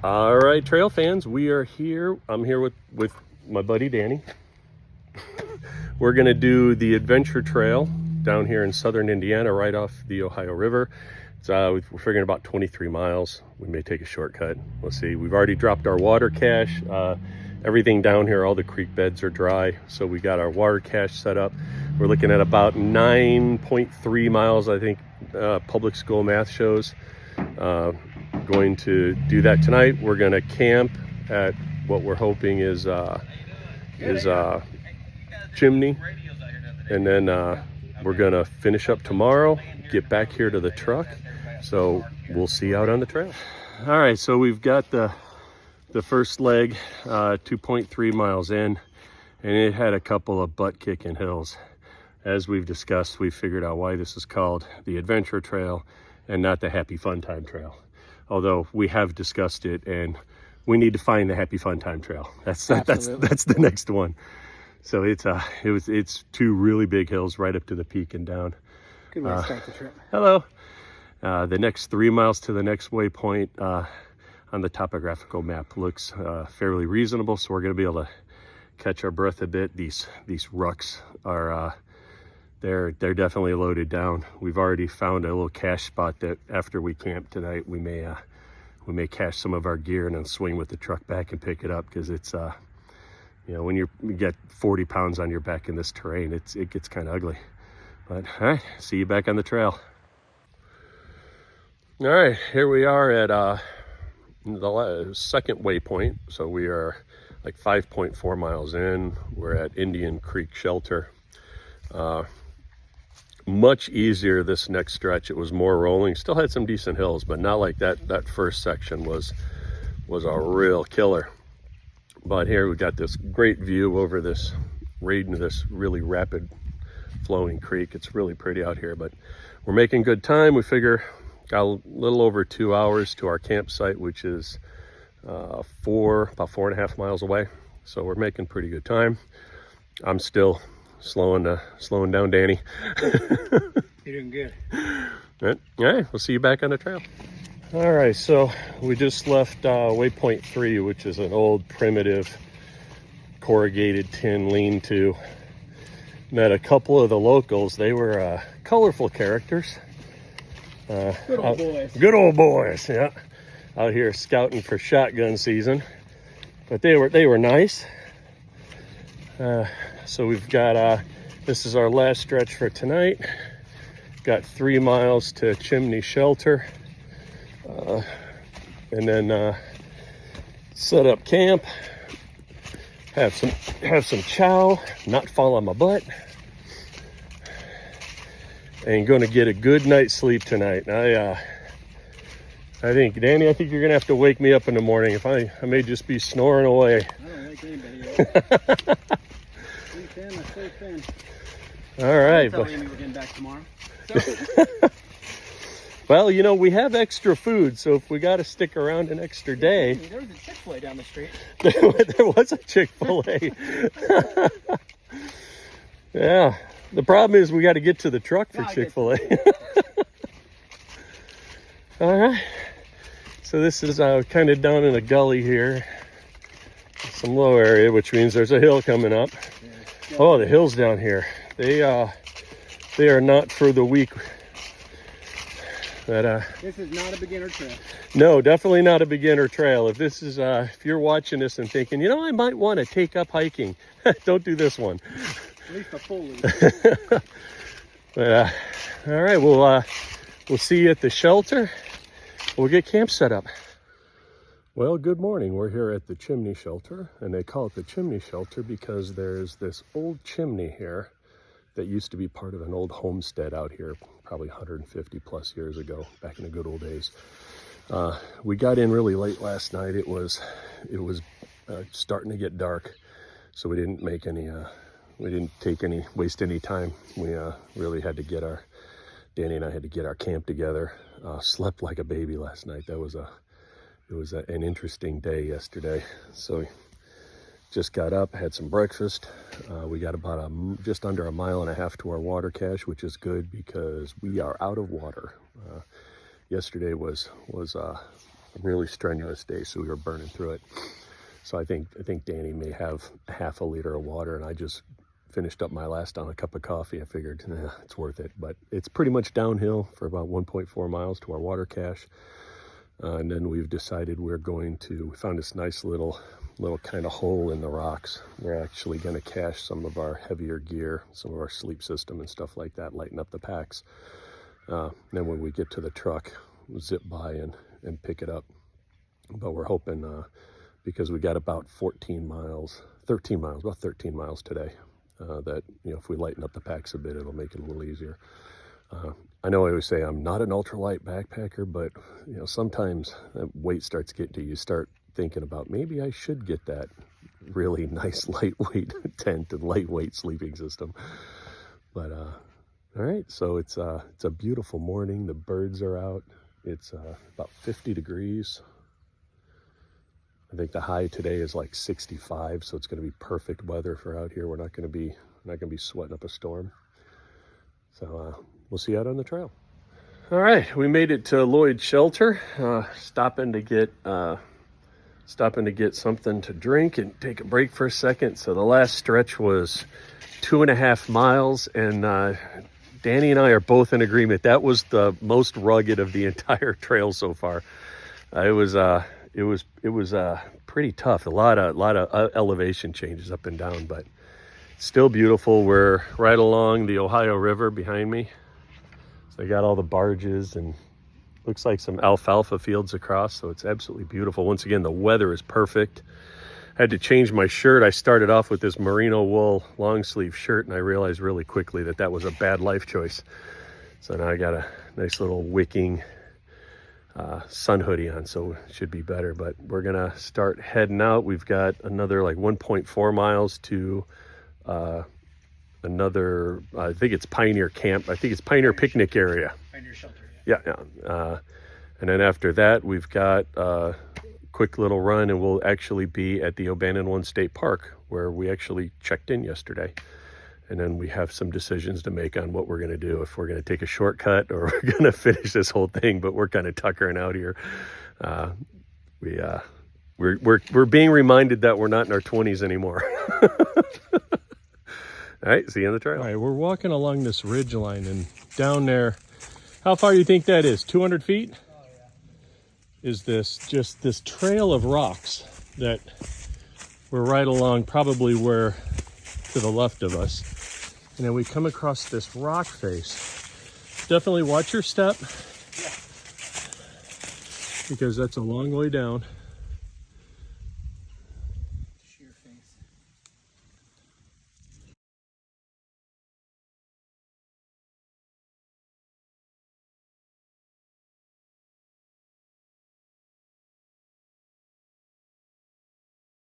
All right, trail fans, we are here. I'm here with my buddy Danny. We're gonna do the adventure trail down here in southern Indiana, right off the Ohio River. It's, we're figuring about 23 miles. We may take a shortcut. We'll see. We've already dropped our water cache. Everything down here, all the creek beds are dry, so we got our water cache set up. We're looking at about 9.3 miles, I think, public school math shows. Going to do that tonight. We're going to camp at what we're hoping is Chimney, and then we're going to finish up tomorrow, get back here to the truck. So we'll see you out on the trail. All right, so we've got the first leg 2.3 miles in, and it had a couple of butt-kicking hills. As we've discussed, we figured out why this is called the Adventure Trail and not the Happy Fun Time Trail. Although we have discussed it, and we need to find the Happy Fun Time Trail. That's the next one. So it's two really big hills right up to the peak and down. Good way to start the trip. Hello. The next 3 miles to the next waypoint on the topographical map looks fairly reasonable, so we're going to be able to catch our breath a bit. These rucks are they're definitely loaded down. We've already found a little cache spot that after we camp tonight, we may cache some of our gear and then swing with the truck back and pick it up, because it's you know, when you get 40 pounds on your back in this terrain, it gets kind of ugly. But all right, see you back on the trail. All right, here we are at the second waypoint. So we are like 5.4 miles in. We're at Indian Creek Shelter. Much easier this next stretch. It was more rolling, still had some decent hills, but not like that first section was a real killer. But here we got this great view over this really rapid flowing creek. It's really pretty out here, but we're making good time. We figure got a little over 2 hours to our campsite, which is about 4.5 miles away. So we're making pretty good time. I'm still slowing down, Danny. You're doing good. All right, we'll see you back on the trail. All right, so we just left waypoint 3, which is an old primitive corrugated tin lean-to. Met a couple of the locals. They were colorful characters. Good old boys. Good old boys, yeah. Out here scouting for shotgun season. But they were nice. So we've got, this is our last stretch for tonight. Got 3 miles to Chimney Shelter. And then set up camp. Have some chow, not fall on my butt. And gonna get a good night's sleep tonight. I think, Danny, you're gonna have to wake me up in the morning. If I may just be snoring away. I don't wake anybody up. Sleep in, I sleep in. All right. Tell Amy we're getting back tomorrow. So. Well, you know, we have extra food, so if we got to stick around an extra day. There was a Chick-fil-A down the street. There was a Chick-fil-A. Yeah. The problem is we got to get to the truck for Chick-fil-A. All right. So this is kind of down in a gully here. Some low area, which means there's a hill coming up. Yeah. Oh, the hills down here. They are not for the weak. But, this is not a beginner trail. No, definitely not a beginner trail. If this is, if you're watching this and thinking, you know, I might want to take up hiking, don't do this one. At least a full loop. But, all right, we'll see you at the shelter. We'll get camp set up. Well, good morning. We're here at the Chimney Shelter, and they call it the Chimney Shelter because there's this old chimney here that used to be part of an old homestead out here, probably 150 plus years ago, back in the good old days. We got in really late last night. It was starting to get dark, so we didn't make any, waste any time. We really had to get Danny and I had to get our camp together. Slept like a baby last night. It was an interesting day yesterday. So just got up, had some breakfast. We got about just under 1.5 miles to our water cache, which is good because we are out of water. Yesterday was really strenuous day, so we were burning through it. So I think Danny may have half a liter of water, and I just finished up my last on a cup of coffee. I figured it's worth it, but it's pretty much downhill for about 1.4 miles to our water cache. And then we've decided we found this nice little kind of hole in the rocks. We're actually going to cache some of our heavier gear, some of our sleep system and stuff like that, lighten up the packs. Then when we get to the truck, we'll zip by and pick it up. But we're hoping, because we got about 13 miles today, that, if we lighten up the packs a bit, it'll make it a little easier. I know I always say I'm not an ultralight backpacker, but sometimes that weight starts getting to you. You start thinking about maybe I should get that really nice lightweight tent and lightweight sleeping system. But all right, so it's a beautiful morning. The birds are out. It's about 50 degrees. I think the high today is like 65, so it's going to be perfect weather for out here. We're not going to be sweating up a storm. So we'll see you out on the trail. All right, we made it to Lloyd Shelter, stopping to get something to drink and take a break for a second. So the last stretch was 2.5 miles, and Danny and I are both in agreement that was the most rugged of the entire trail so far. It was pretty tough. A lot of elevation changes up and down, but still beautiful. We're right along the Ohio River behind me. So they got all the barges and looks like some alfalfa fields across. So it's absolutely beautiful. Once again, the weather is perfect. I had to change my shirt. I started off with this merino wool long sleeve shirt, and I realized really quickly that was a bad life choice. So now I got a nice little wicking sun hoodie on, so it should be better. But we're gonna start heading out. We've got another like 1.4 miles to another, I think it's Pioneer Camp. I think it's Pioneer Picnic Area. Pioneer Shelter. Yeah. And then after that, we've got a quick little run, and we'll actually be at the Abandoned One State Park, where we actually checked in yesterday. And then we have some decisions to make on what we're going to do, if we're going to take a shortcut or we're going to finish this whole thing. But we're kind of tuckering out here. We're being reminded that we're not in our 20s anymore. All right, see you on the trail. All right, we're walking along this ridge line, and down there, how far do you think that is? 200 feet? Oh, yeah. Is just this trail of rocks that we're right along, probably where to the left of us. And then we come across this rock face. Definitely watch your step, because that's a long way down.